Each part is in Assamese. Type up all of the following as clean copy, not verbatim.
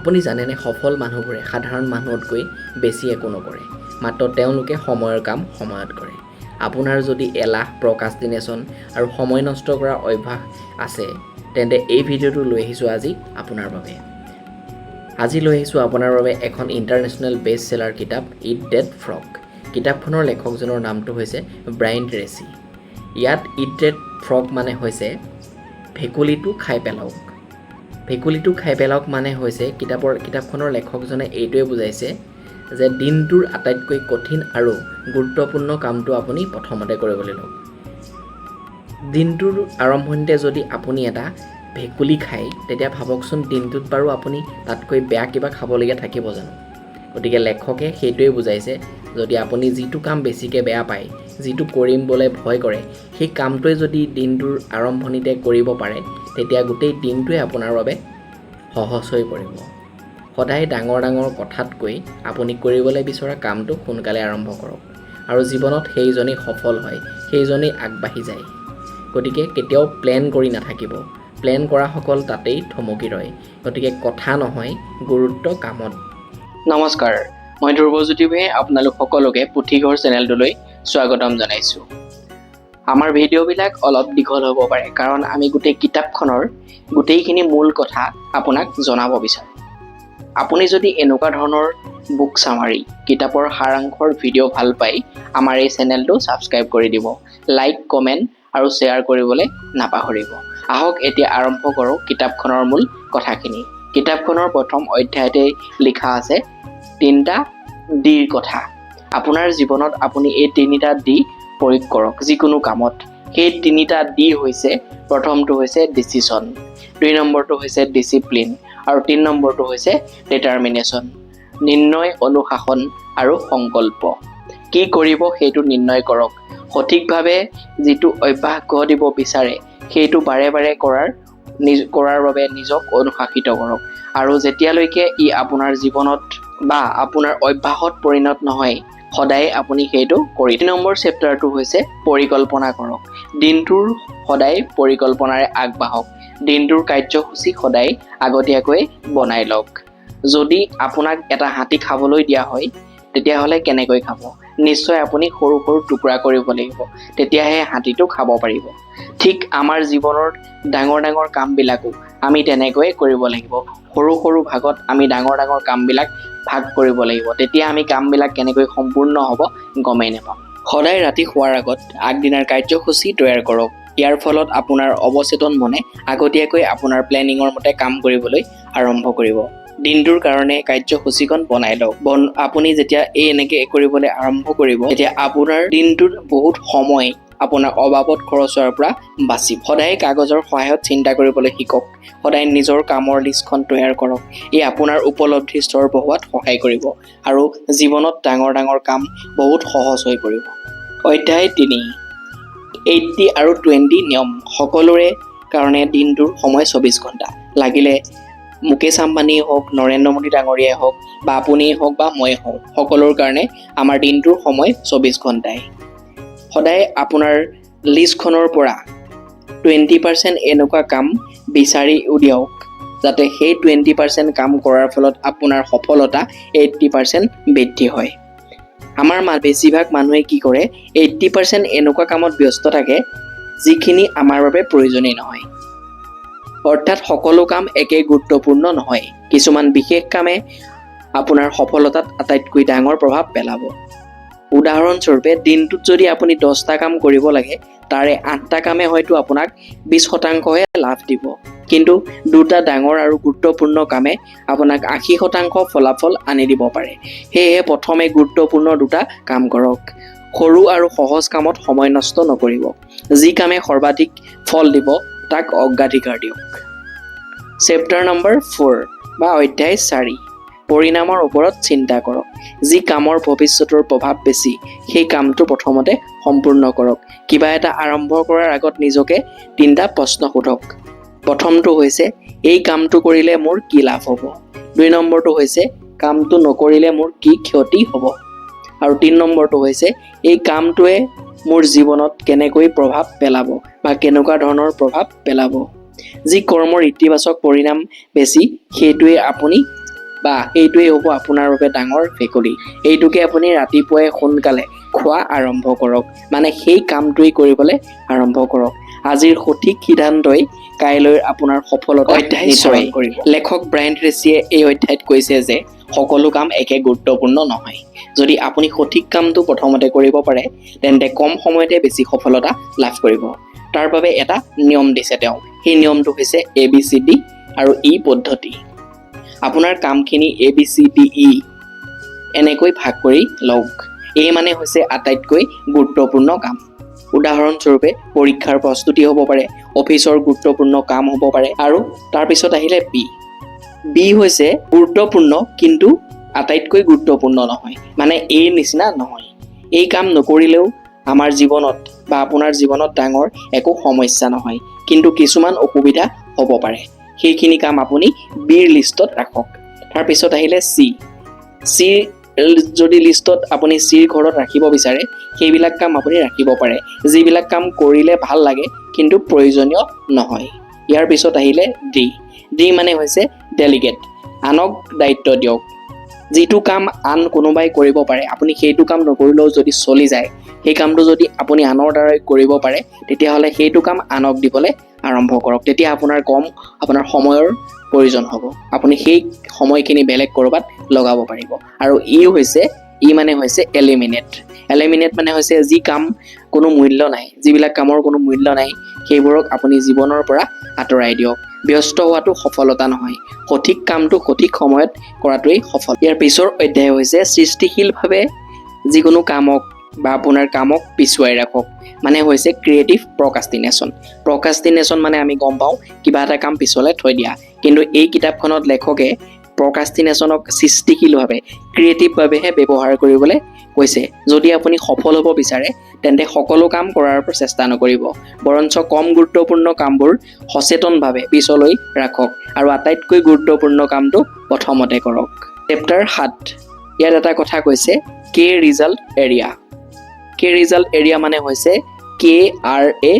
আপুনি জানেনে সফল মানুহবোৰে সাধাৰণ মানুহতকৈ বেছি একো নকৰে মাত্ৰ তেওঁলোকে সময়ৰ কাম সময়ত কৰে আপোনাৰ যদি এলাহ procrastination আৰু সময় নষ্ট কৰা অভ্যাস আছে তেন্তে এই ভিডিঅটো লৈ আহিছো আজি আপোনাৰ বাবে আজি লৈ আহিছো আপোনাৰ বাবে এখন ইন্টাৰনেশ্যনেল বেষ্ট সেলাৰ কিতাপ ইট ডেড ফ্ৰগ কিতাপখনৰ লেখকজনৰ নামটো হৈছে ব্ৰায়ান ট্ৰেচি ইয়াত ইট ডেড ফ্ৰগ মানে হৈছে ভেকুলিটো খাই পেলাওক ভেকুলিটো খাই পেলাওক মানে হৈছে কিতাপখনৰ লেখকজনে এইটোৱে বুজাইছে যে দিনটোৰ আটাইতকৈ কঠিন আৰু গুৰুত্বপূৰ্ণ কামটো আপুনি প্ৰথমতে কৰিবলৈ লওক দিনটোৰ আৰম্ভণিতে যদি আপুনি এটা ভেকুলি খায় তেতিয়া ভাবকচোন দিনটোত বাৰু আপুনি তাতকৈ বেয়া কিবা খাবলগীয়া থাকিব জানো গতিকে লেখকে সেইটোৱে বুজাইছে যদি আপুনি যিটো কাম বেছিকৈ বেয়া পায় যিটো কৰিম বলে ভয় কৰে সেই কামটোৱে যদি দিনটোৰ আৰম্ভণিতে কৰিব পাৰে তেতিয়া গোটেই দিনটোৱে আপোনাৰ বাবে সহজ হৈ পৰিব সদায় ডাঙৰ কথাতকৈ আপুনি কৰিবলৈ বিচৰা কামটো সোনকালে আৰম্ভ কৰক আৰু জীৱনত সেইজনেই সফল হয় সেইজনেই আগবাঢ়ি যায় গতিকে কেতিয়াও প্ল্যান কৰি নাথাকিব প্ল্যান কৰা সকল তাতেই থমকি ৰয় গতিকে কথা নহয় গুৰুত্ব কামত নমস্কাৰ মই ধ্ৰুৱজ্যোতিৱে আপোনালোক সকলোকে পুথিঘৰ চেনেলটোলৈ স্বাগতম জনাইছো আমাৰ ভিডিঅ'বিলাক অলপ দীঘল হ'ব পাৰে কাৰণ আমি গোটেই কিতাপখনৰ গোটেইখিনি মূল কথা আপোনাক জনাব বিচাৰো আপুনি যদি এনেকুৱা ধৰণৰ বুক সামাৰি কিতাপৰ সাৰাংশৰ ভিডিঅ' ভাল পায় আমাৰ এই চেনেলটো সাবস্ক্ৰাইব কৰি দিব লাইক কমেন্ট আৰু শ্বেয়াৰ কৰিবলৈ নাপাহৰিব আহক এতিয়া আৰম্ভ কৰোঁ কিতাপখনৰ মূল কথাখিনি কিতাপখনৰ প্ৰথম অধ্যায়তে লিখা আছে তিনিটা ডিৰ কথা আপোনাৰ জীৱনত আপুনি এই তিনিটা ডি প্ৰয়োগ কৰক যিকোনো কামত সেই তিনিটা ডি হৈছে প্ৰথমটো হৈছে ডিসিশন দুই নম্বৰটো হৈছে ডিসিপ্লিন আৰু তিন নম্বৰটো হৈছে ডিটাৰমিনেশ্যন নিৰ্ণয় অনুশাসন আৰু সংকল্প কি কৰিব সেইটো নিৰ্ণয় কৰক সঠিকভাৱে যিটো অভ্যাস গঢ় দিব বিচাৰে সেইটো বাৰে বাৰে কৰাৰ বাবে নিজক অনুশাসিত কৰক আৰু যেতিয়ালৈকে ই আপোনাৰ জীৱনত বা আপোনাৰ অভ্যাসত পৰিণত নহয় সদায় আপুনি সেইটো কৰি নম্বৰ চেপ্টাৰটো হৈছে পৰিকল্পনা কৰক দিনটোৰ সদায় পৰিকল্পনাৰে আগবাঢ়ক দিনটোৰ কাৰ্যসূচী সদায় আগতীয়াকৈ বনাই লওক যদি আপোনাক এটা হাতী খাবলৈ দিয়া হয় তেতিয়াহ'লে কেনেকৈ খাব নিশ্চয় আপুনি সৰু সৰু টুকুৰা কৰিব লাগিব তেতিয়াহে হাতীটো খাব পাৰিব ঠিক আমাৰ জীৱনৰ ডাঙৰ কামবিলাকো আমি তেনেকৈ কৰিব লাগিব সৰু সৰু ভাগত আমি ডাঙৰ কামবিলাক ভাগ কৰিব লাগিব তেতিয়া আমি কামবিলাক কেনেকৈ সম্পূৰ্ণ হ'ব গমেই নাপাম সদায় ৰাতি শোৱাৰ আগত আগদিনাৰ কাৰ্যসূচী তৈয়াৰ কৰক ইয়াৰ ফলত আপোনাৰ অৱচেতন মনে আগতীয়াকৈ আপোনাৰ প্লেনিঙৰ মতে কাম কৰিবলৈ আৰম্ভ কৰিব দিনটোৰ কাৰণে কাৰ্যসূচীখন বনাই লওক আপুনি যেতিয়া এনেকৈ কৰিবলৈ আৰম্ভ কৰিব তেতিয়া আপোনাৰ দিনটোত বহুত সময় আপোনাৰ অবাবত খৰচ হোৱাৰ পৰা বাচিব সদায় কাগজৰ সহায়ত চিন্তা কৰিবলৈ শিকক সদায় নিজৰ কামৰ লিষ্টখন তৈয়াৰ কৰক ই আপোনাৰ উপলব্ধি স্তৰ বঢ়োৱাত সহায় কৰিব আৰু জীৱনত ডাঙৰ কাম বহুত সহজ হৈ পৰিব অধ্যায় 3 80 আৰু 20 নিয়ম সকলোৰে কাৰণে দিনটোৰ সময় 24 ঘণ্টা লাগিলে মুকেশ আম্বানী হওক নৰেন্দ্ৰ মোদী ডাঙৰীয়াই হওক বা আপুনিয়ে হওক বা মই হওক সকলোৰ কাৰণে আমাৰ দিনটোৰ সময় 24 ঘণ্টাই সদায় আপোনাৰ লিষ্টখনৰ পৰা 20% এনেকুৱা কাম বিচাৰি উলিয়াওক যাতে সেই 20% কাম কৰাৰ ফলত আপোনাৰ সফলতা 80% বৃদ্ধি হয় আমাৰ বেছিভাগ মানুহে কি কৰে 80% এনেকুৱা কামত ব্যস্ত থাকে যিখিনি আমাৰ বাবে প্ৰয়োজনীয় নহয় অৰ্থাৎ সকলো কাম একে গুৰুত্বপূৰ্ণ নহয় কিছুমান বিশেষ কামে আপোনাৰ সফলতাত আটাইতকৈ ডাঙৰ প্ৰভাৱ পেলাব উদাহৰণস্বৰূপে দিনটোত যদি আপুনি 10টা কাম কৰিব লাগে তাৰে 8টা কামে হয়তো আপোনাক 20%হে লাভ দিব কিন্তু দুটা ডাঙৰ আৰু গুৰুত্বপূৰ্ণ কামে আপোনাক 80% ফলাফল আনি দিব পাৰে সেয়ে প্ৰথমে গুৰুত্বপূৰ্ণ দুটা কাম কৰক সৰু আৰু সহজ কামত সময় নষ্ট নকৰিব যি কামে সৰ্বাধিক ফল দিব তাক অগ্ৰাধিকাৰ দিয়ক চেপ্টাৰ নম্বৰ 4 বা অধ্যায় 4 পৰিণামৰ ওপৰত চিন্তা কৰক যি কামৰ ভৱিষ্যতৰ প্ৰভাৱ বেছি সেই কামটো প্ৰথমতে সম্পূৰ্ণ কৰক কিবা এটা আৰম্ভ কৰাৰ আগত নিজকে তিনিটা প্ৰশ্ন সোধক প্ৰথমটো হৈছে এই কামটো কৰিলে মোৰ কি লাভ হ'ব দুই নম্বৰটো হৈছে কামটো নকৰিলে মোৰ কি ক্ষতি হ'ব আৰু তিন নম্বৰটো হৈছে এই কামটোৱে মোৰ জীৱনত কেনেকৈ প্ৰভাৱ পেলাব বা কেনেকুৱা ধৰণৰ প্ৰভাৱ পেলাব যি কৰ্মৰ ইতিবাচক পৰিণাম বেছি সেইটোৱে আপুনি বা এইটোৱেই হ'ব আপোনাৰ বাবে ডাঙৰ ভেকুলী। এইটোকে আপুনি ৰাতিপুৱাই সোনকালে খোৱা আৰম্ভ কৰক, মানে সেই কামটোৱেই কৰিবলৈ আৰম্ভ কৰক। আজিৰ সঠিক সিদ্ধান্তই কাইলৈ আপোনাৰ সফলতা নিৰ্ধাৰণ কৰিব। লেখক ব্ৰায়ান ট্ৰেচিয়ে এই অধ্যায়ত কৈছে যে সকলো কাম একে গুৰুত্বপূৰ্ণ নহয়। যদি আপুনি সঠিক কামটো প্ৰথমতে কৰিব পাৰে তেন্তে কম সময়তে বেছি সফলতা লাভ কৰিব। তাৰ বাবে এটা নিয়ম দিছে তেওঁ। সেই নিয়মটো হৈছে ABCD আৰু E পদ্ধতি। আপোনাৰ কামখিনি ABCDE এনেকৈ ভাগ কৰি লওক। এই মানে হৈছে আটাইতকৈ গুৰুত্বপূৰ্ণ কাম। উদাহৰণস্বৰূপে পৰীক্ষাৰ প্ৰস্তুতি হ'ব পাৰে, অফিচৰ গুৰুত্বপূৰ্ণ কাম হ'ব পাৰে, আৰু তাৰপিছত আহিলে বি হৈছে গুৰুত্বপূৰ্ণ কিন্তু আটাইতকৈ গুৰুত্বপূৰ্ণ নহয়, মানে এই নিচিনা নহয়। এই কাম নকৰিলেও আমাৰ জীৱনত বা আপোনাৰ জীৱনত ডাঙৰ একো সমস্যা নহয়, কিন্তু কিছুমান অসুবিধা হ'ব পাৰে। সেইখিনি কাম আপুনি বিৰ লিষ্টত ৰাখক। তাৰপিছত আহিলে চি যদি লিষ্টত আপুনি চিৰ ঘৰত ৰাখিব বিচাৰে সেইবিলাক কাম আপুনি ৰাখিব পাৰে, যিবিলাক কাম কৰিলে ভাল লাগে কিন্তু প্ৰয়োজনীয় নহয়। ইয়াৰ পিছত আহিলে ডি মানে হৈছে ডেলিগেট, আনক দায়িত্ব দিয়ক। যিটো কাম আন কোনোবাই কৰিব পাৰে, আপুনি সেইটো কাম নকৰিলেও যদি চলি যায়, সেই কামটো যদি আপুনি আনৰ দ্বাৰাই কৰিব পাৰে তেতিয়াহ'লে সেইটো কাম আনক দিবলৈ আৰম্ভ কৰক। তেতিয়া আপোনাৰ সময়ৰ প্ৰয়োজন হ'ব, আপুনি সেই সময়খিনি বেলেগ ক'ৰবাত লগাব পাৰিব। আৰু ই মানে হৈছে এলিমিনেট মানে হৈছে যি কাম কোনো মূল্য নাই, যিবিলাক কামৰ কোনো মূল্য নাই সেইবোৰক আপুনি জীৱনৰ পৰা আঁতৰাই দিয়ক। ব্যস্ত হোৱাটো সফলতা নহয়, সঠিক কামটো সঠিক সময়ত কৰাটোৱেই সফল। ইয়াৰ পিছৰ অধ্যায় হৈছে সৃষ্টিশীলভাৱে যিকোনো কামক বা আপোনাৰ কামক পিছুৱাই ৰাখক, মানে হৈছে ক্ৰিয়েটিভ প্ৰক্ৰাষ্টিনেশ্যন মানে আমি গম পাওঁ কিবা এটা কাম পিছলৈ থৈ দিয়া, কিন্তু এই কিতাপখনত লেখকে প্ৰক্ৰাষ্টিনেশ্যনক সৃষ্টিশীলভাৱে ক্ৰিয়েটিভভাৱেহে ব্যৱহাৰ কৰিবলৈ কৈছে। যদি আপুনি সফল হ'ব বিচাৰে তেন্তে সকলো কাম কৰাৰ চেষ্টা নকৰিব, বৰঞ্চ কম গুৰুত্বপূৰ্ণ কামবোৰ সচেতনভাৱে পিছলৈ ৰাখক আৰু আটাইতকৈ গুৰুত্বপূৰ্ণ কামটো প্ৰথমতে কৰক। চেপ্টাৰ 7 ইয়াত এটা কথা কৈছে কে ৰিজাল্ট এৰিয়া মানে হৈছে KRA,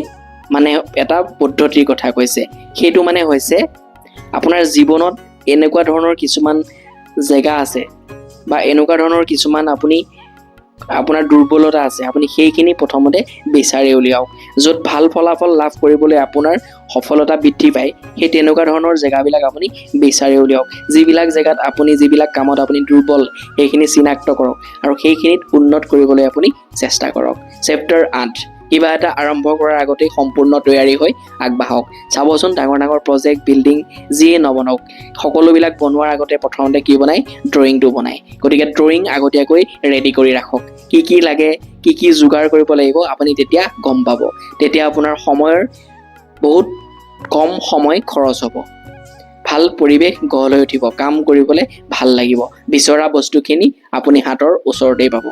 মানে এটা পদ্ধতিৰ কথা কৈছে। সেইটো মানে হৈছে আপোনাৰ জীৱনত এনেকুৱা ধৰণৰ কিছুমান জেগা আছে বা এনেকুৱা ধৰণৰ কিছুমান আপোনাৰ দুৰ্বলতা আছে, আপুনি সেইখিনি প্ৰথমতে বিচাৰি উলিয়াওক। য'ত ভাল ফলাফল লাভ কৰিবলৈ আপোনাৰ সফলতা বৃদ্ধি পায় সেই তেনেকুৱা ধৰণৰ জেগাবিলাক আপুনি বিচাৰি উলিয়াওক। যিবিলাক কামত আপুনি দুৰ্বল সেইখিনি চিনাক্ত কৰক আৰু সেইখিনিত উন্নত কৰিবলৈ আপুনি চেষ্টা কৰক। চেপ্টাৰ 8 কিবা এটা আৰম্ভ কৰাৰ আগতেই সম্পূৰ্ণ তৈয়াৰী হৈ আগবাঢ়ক। চাবচোন ডাঙৰ প্ৰজেক্ট, বিল্ডিং যিয়ে নবনাওক, সকলোবিলাক বনোৱাৰ আগতে প্ৰথমতে কি বনায়? ড্ৰয়িংটো বনায়। গতিকে ড্ৰয়িং আগতীয়াকৈ ৰেডি কৰি ৰাখক। কি লাগে, কি যোগাৰ কৰিব লাগিব আপুনি তেতিয়া গম পাব। তেতিয়া আপোনাৰ বহুত কম সময় খৰচ হ'ব, ভাল পৰিৱেশ গঢ় লৈ উঠিব, কাম কৰিবলৈ ভাল লাগিব, বিচৰা বস্তুখিনি আপুনি হাতৰ ওচৰতেই পাব।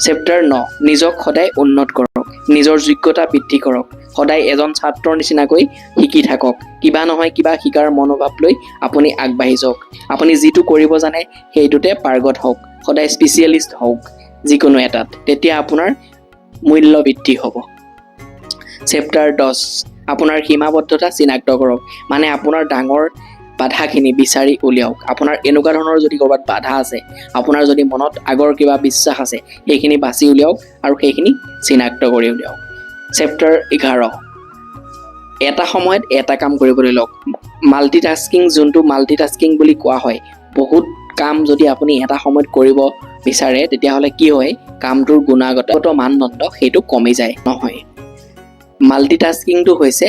চেপ্টাৰ 9 নিজক সদায় উন্নত কৰক, নিজৰ যোগ্যতা বৃদ্ধি কৰক, সদায় এজন ছাত্ৰৰ নিচিনাকৈ শিকি থাকক। কিবা নহয় কিবা শিকাৰ মনোভাৱ লৈ আপুনি আগবাঢ়ি যাওক। আপুনি যিটো কৰিব জানে সেইটোতে পাৰ্গত হওক, সদায় স্পেচিয়েলিষ্ট হওক যিকোনো এটাত, তেতিয়া আপোনাৰ মূল্য বৃদ্ধি হ'ব। চেপ্টাৰ 10 আপোনাৰ সীমাবদ্ধতা চিনাক্ত কৰক, মানে আপোনাৰ ডাঙৰ বাধাখিনি বিচাৰি উলিয়াওক। আপোনাৰ এনেকুৱা ধৰণৰ যদি ক'ৰবাত বাধা আছে, আপোনাৰ যদি মনত আগৰ কিবা বিশ্বাস আছে, সেইখিনি বাছি উলিয়াওক আৰু সেইখিনি চিনাক্ত কৰি উলিয়াওক। চেপ্টাৰ 11 এটা সময়ত এটা কাম কৰিবলৈ লওক। যোনটো মাল্টিটাস্কিং বুলি কোৱা হয়, বহুত কাম যদি আপুনি এটা সময়ত কৰিব বিচাৰে তেতিয়াহ'লে কি হয়, কামটোৰ গুণগত মানদণ্ড সেইটো কমি যায়। নহয়, মাল্টিটাস্কিংটো হৈছে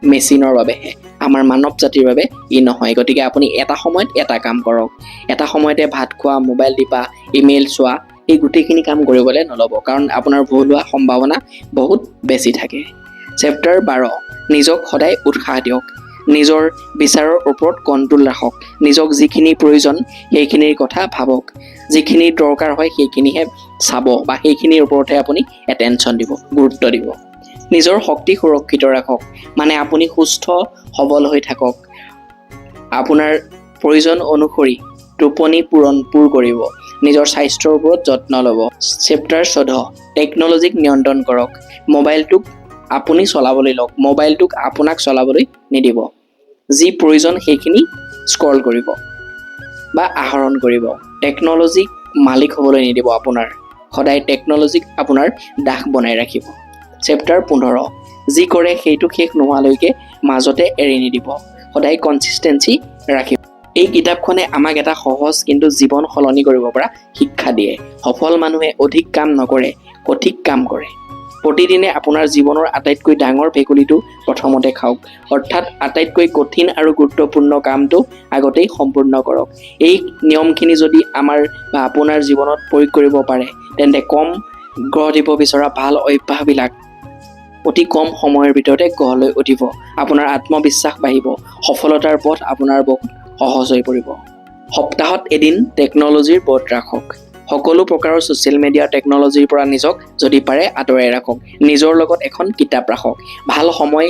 মেচিনৰ বাবেহে, আমাৰ মানৱ জাতিৰ বাবে ই নহয়। গতিকে আপুনি এটা সময়ত এটা কাম কৰক। এটা সময়তে ভাত খোৱা, মোবাইল টিপা, ইমেইল চোৱা, এই গোটেইখিনি কাম কৰিবলৈ নল'ব, কাৰণ আপোনাৰ ভুল হোৱাৰ সম্ভাৱনা বহুত বেছি থাকে। চেপ্টাৰ 12 নিজক সদায় উৎসাহ দিয়ক, নিজৰ বিচাৰৰ ওপৰত কণ্ট্ৰল ৰাখক, নিজক যিখিনি প্ৰয়োজন সেইখিনিৰ কথা ভাবক, যিখিনি দৰকাৰ হয় সেইখিনিহে চাব বা সেইখিনিৰ ওপৰতহে আপুনি এটেনশ্যন দিব, গুৰুত্ব দিব। নিজৰ শক্তি সুৰক্ষিত ৰাখক, মানে আপুনি সুস্থ সবল হৈ থাকক, আপোনাৰ প্ৰয়োজন অনুসৰি টোপনি পূৰ কৰিব, নিজৰ স্বাস্থ্যৰ ওপৰত যত্ন ল'ব। চেপ্টাৰ 14 টেকন'লজিক নিয়ন্ত্ৰণ কৰক, মোবাইলটোক আপুনি চলাবলৈ লওক, মোবাইলটোক আপোনাক চলাবলৈ নিদিব, যি প্ৰয়োজন সেইখিনি স্ক্ৰল কৰিব। বা আহৰণ কৰিব। টেকন'লজিক মালিক হ'বলৈ নিদিব আপোনাৰ। সদায় টেকন'লজিক আপোনাৰ দাস বনাই ৰাখিব। চেপ্টাৰ 15 যি কৰে সেইটো শেষ নোহোৱালৈকে মাজতে এৰি নিদিব। সদায় কনচিষ্টেঞ্চি ৰাখিব। এই কিতাপখনে আমাক এটা সহজ কিন্তু জীৱন সলনি কৰিব পৰা শিক্ষা দিয়ে। সফল মানুহে অধিক কাম নকৰে, সঠিক কাম কৰে। প্ৰতিদিনে আপোনাৰ জীৱনৰ আটাইতকৈ ডাঙৰ ভেকুলীটো প্ৰথমতে খাওক, অৰ্থাৎ আটাইতকৈ কঠিন আৰু গুৰুত্বপূৰ্ণ কামটো আগতেই সম্পূৰ্ণ কৰক। এই নিয়মখিনি যদি আমাৰ বা আপোনাৰ জীৱনত প্ৰয়োগ কৰিব পাৰে, তেন্তে কম গঢ় দিব বিচৰা ভাল অভ্যাসবিলাক অতি কম সময়ৰ ভিতৰতে গঢ় লৈ উঠিব। আপোনাৰ আত্মবিশ্বাস বাঢ়িব, সফলতাৰ পথ আপোনাৰ বহুত সহজ হৈ পৰিব। সপ্তাহত এদিন টেকন'লজিৰ ব্ৰত ৰাখক। সকলো প্ৰকাৰৰ ছ'চিয়েল মিডিয়া টেকন'লজিৰ পৰা নিজক যদি পাৰে আঁতৰাই ৰাখক। নিজৰ লগত এখন কিতাপ ৰাখক। ভাল সময়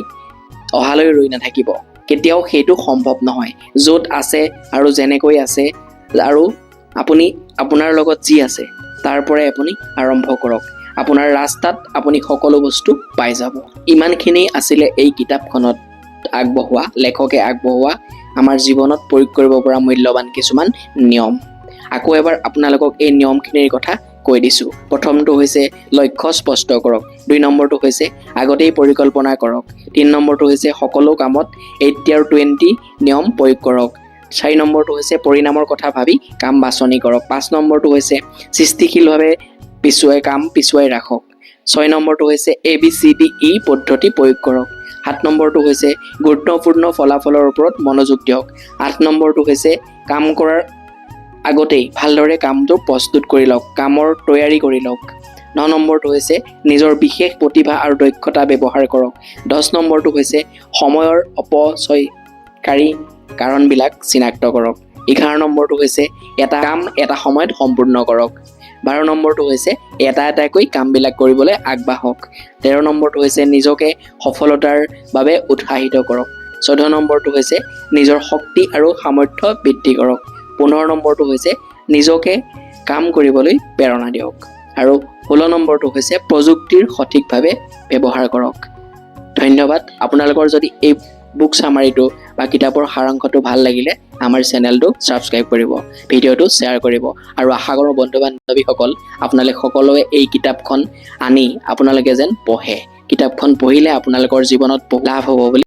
অহালৈ ৰৈ নাথাকিব, কেতিয়াও সেইটো সম্ভৱ নহয়। য'ত আছে আৰু যেনেকৈ আছে আৰু আপুনি আপোনাৰ লগত যি আছে তাৰ পৰাই আপুনি আৰম্ভ কৰক। আপোনাৰ ৰাস্তাত আপুনি সকলো বস্তু পাই যাব। ইমানখিনি আছিলে এই কিতাপখনত আগবঢ়োৱা, লেখকে আগবঢ়োৱা আমাৰ জীৱনত প্ৰয়োগ কৰিব পৰা মূল্যৱান কিছুমান নিয়ম। আকৌ এবাৰ আপোনালোকক এই নিয়মখিনিৰ কথা কৈ দিছোঁ। প্ৰথমটো হৈছে লক্ষ্য স্পষ্ট কৰক। 2 নম্বৰটো হৈছে আগতেই পৰিকল্পনা কৰক। 3 নম্বৰটো হৈছে সকলো কামত 80-20 নিয়ম প্ৰয়োগ কৰক। 4 নম্বৰটো হৈছে পৰিণামৰ কথা ভাবি কাম বাছনি কৰক। 5 নম্বৰটো হৈছে সৃষ্টিশীলভাৱে কাম পিছুৱাই ৰাখক। 6 নম্বৰটো হৈছে ABCDE পদ্ধতি প্ৰয়োগ কৰক। 7 নম্বৰটো হৈছে গুৰুত্বপূৰ্ণ ফলাফলৰ ওপৰত মনোযোগ দিয়ক। 8 নম্বৰটো হৈছে কাম কৰাৰ আগতেই ভালদৰে কামটো প্ৰস্তুত কৰি লওক, কামৰ তৈয়াৰী কৰি লওক। 9 নম্বৰটো হৈছে নিজৰ বিশেষ প্ৰতিভা আৰু দক্ষতা ব্যৱহাৰ কৰক। 10 নম্বৰটো হৈছে সময়ৰ অপচয়কাৰী কাৰণবিলাক চিনাক্ত কৰক। 11 নম্বৰটো হৈছে এটা কাম এটা সময়ত সম্পূৰ্ণ কৰক। 12 নম্বৰটো হৈছে এটাকৈ কামবিলাক কৰিবলৈ আগবাঢ়ক। 13 নম্বৰটো হৈছে নিজকে সফলতাৰ বাবে উৎসাহিত কৰক। 14 নম্বৰটো হৈছে নিজৰ শক্তি আৰু সামৰ্থ্য বৃদ্ধি কৰক। 15 নম্বৰটো হৈছে নিজকে কাম কৰিবলৈ প্ৰেৰণা দিয়ক। আৰু 16 নম্বৰটো হৈছে প্ৰযুক্তিৰ সঠিকভাৱে ব্যৱহাৰ কৰক। ধন্যবাদ। আপোনালোকৰ যদি এই বুক চামাৰিটো বা কিতাপৰ সাৰাংশটো ভাল লাগিলে আমাৰ চেনেলটো ছাবস্ক্ৰাইব কৰিব, ভিডিঅ'টো শ্বেয়াৰ কৰিব আৰু আশা কৰোঁ বন্ধু বান্ধৱীসকল আপোনালোকে সকলোৱে এই কিতাপখন আনি আপোনালোকে যেন পঢ়ে। কিতাপখন পঢ়িলে আপোনালোকৰ জীৱনত লাভ হ'ব বুলি